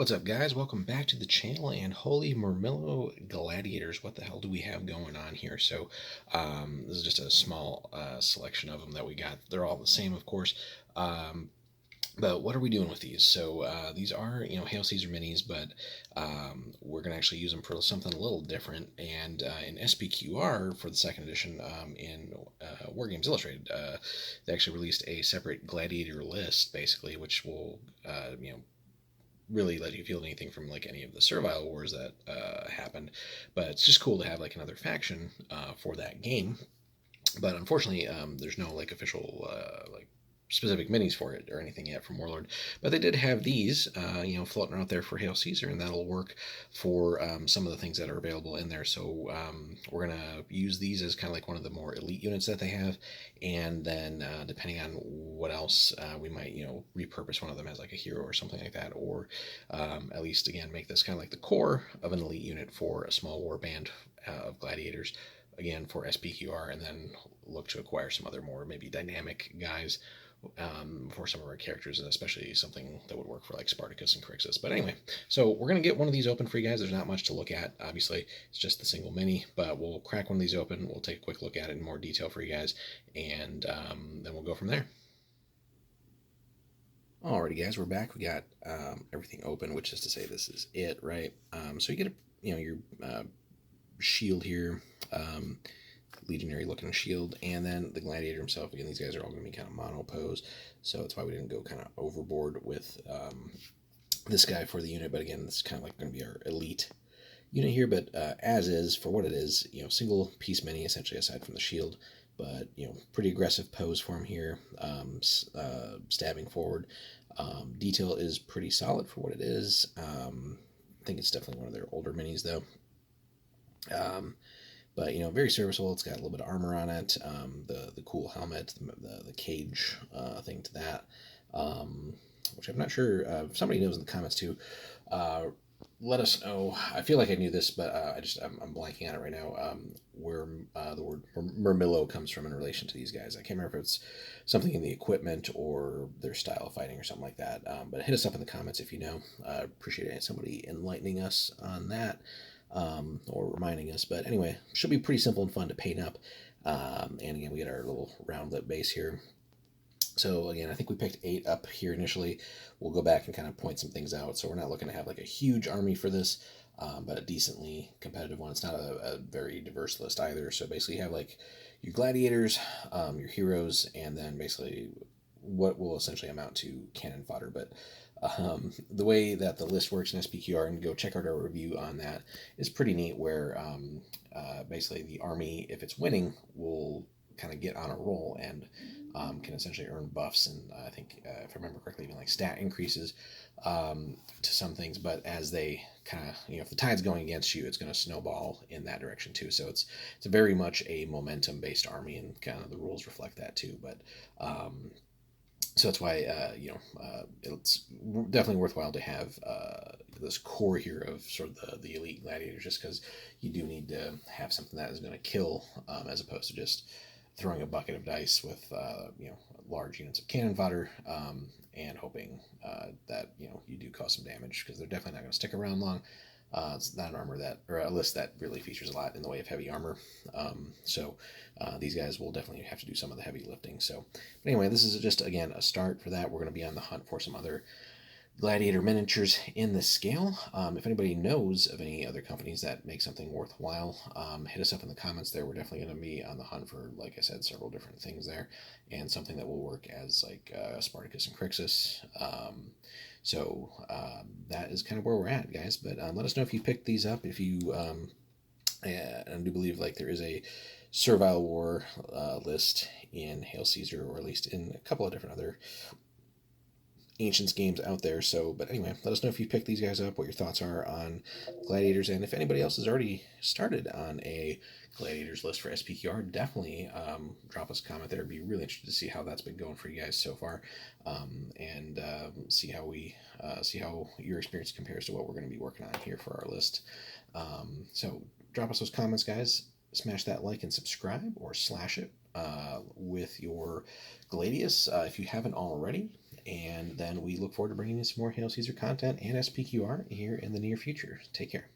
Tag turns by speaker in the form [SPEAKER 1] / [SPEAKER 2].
[SPEAKER 1] What's up, guys? Welcome back to the channel. And holy Myrmillo Gladiators, what the hell do we have going on here? This is just a small selection of them that we got. They're all the same, of course. Um, but what are we doing with these? These are, Hail Caesar minis, but we're going to actually use them for something a little different. And in SPQR for the second edition in War Games Illustrated, they actually released a separate gladiator list, basically, which will, really let you feel anything from like any of the servile wars that happened. But it's just cool to have like another faction for that game. But unfortunately, there's no like official like specific minis for it or anything yet from Warlord. But they did have these, floating out there for Hail Caesar, and that'll work for some of the things that are available in there. We're gonna use these as kind of like one of the more elite units that they have, and then depending on what else, we might repurpose one of them as like a hero or something like that, or at least again make this kind of like the core of an elite unit for a small war band of gladiators again for SPQR, and then look to acquire some other more maybe dynamic guys for some of our characters, and especially something that would work for like Spartacus and Crixus. But anyway, so we're gonna get one of these open for you guys. There's not much to look at, obviously. It's just the single mini, but we'll crack one of these open. We'll take a quick look at it in more detail for you guys, and then we'll go from there. Alrighty, guys, we're back. We got everything open, which is to say this is it, right? So you get your shield here, legionary looking shield, and then the gladiator himself. Again, these guys are all going to be kind of mono pose, so that's why we didn't go kind of overboard with this guy for the unit. But again, this is kind of like going to be our elite unit here. But as is for what it is, single piece mini essentially aside from the shield. But pretty aggressive pose for him here, stabbing forward. Detail is pretty solid for what it is. I think it's definitely one of their older minis though. But very serviceable. It's got a little bit of armor on it. The cool helmet, the cage thing to that, which I'm not sure. If somebody knows in the comments too. Let us know. I feel like I knew this, but I'm blanking on it right now. Where the word Myrmillo comes from in relation to these guys. I can't remember if it's something in the equipment or their style of fighting or something like that. But hit us up in the comments if you know. Appreciate somebody enlightening us on that. Or reminding us. But anyway, should be pretty simple and fun to paint up. And again, we get our little round lip base here. So again, I think we picked 8 up here initially. We'll go back and kind of point some things out. So we're not looking to have like a huge army for this, but a decently competitive one. It's not a very diverse list either. So basically you have like your gladiators, your heroes, and then basically what will essentially amount to cannon fodder. But the way that the list works in SPQR, and go check out our review on that, is pretty neat, where basically the army, if it's winning, will kind of get on a roll and can essentially earn buffs, and I think, if I remember correctly, even like stat increases to some things. But as they kind of, if the tide's going against you, it's going to snowball in that direction too. So it's very much a momentum-based army, and kind of the rules reflect that too. But so that's why it's definitely worthwhile to have this core here of sort of the elite gladiators, just because you do need to have something that is going to kill, as opposed to just throwing a bucket of dice with large units of cannon fodder, and hoping that you do cause some damage, because they're definitely not going to stick around long. It's not an armor or a list that really features a lot in the way of heavy armor. These guys will definitely have to do some of the heavy lifting. So, but anyway, this is just, again, a start for that. We're going to be on the hunt for some other gladiator miniatures in this scale. If anybody knows of any other companies that make something worthwhile, hit us up in the comments there. We're definitely going to be on the hunt for, like I said, several different things there, and something that will work as like Spartacus and Crixus. That is kind of where we're at, guys. But let us know if you picked these up. If you, I do believe like there is a servile war list in Hail Caesar, or at least in a couple of different other Ancients games out there. So, but anyway, let us know if you picked these guys up, what your thoughts are on gladiators, and if anybody else has already started on a gladiators list for SPQR, definitely drop us a comment there. I'd be really interested to see how that's been going for you guys so far, and see how your experience compares to what we're going to be working on here for our list. So drop us those comments, guys. Smash that like and subscribe, or slash it with your Gladius if you haven't already. And then we look forward to bringing you some more Hail Caesar content and SPQR here in the near future. Take care.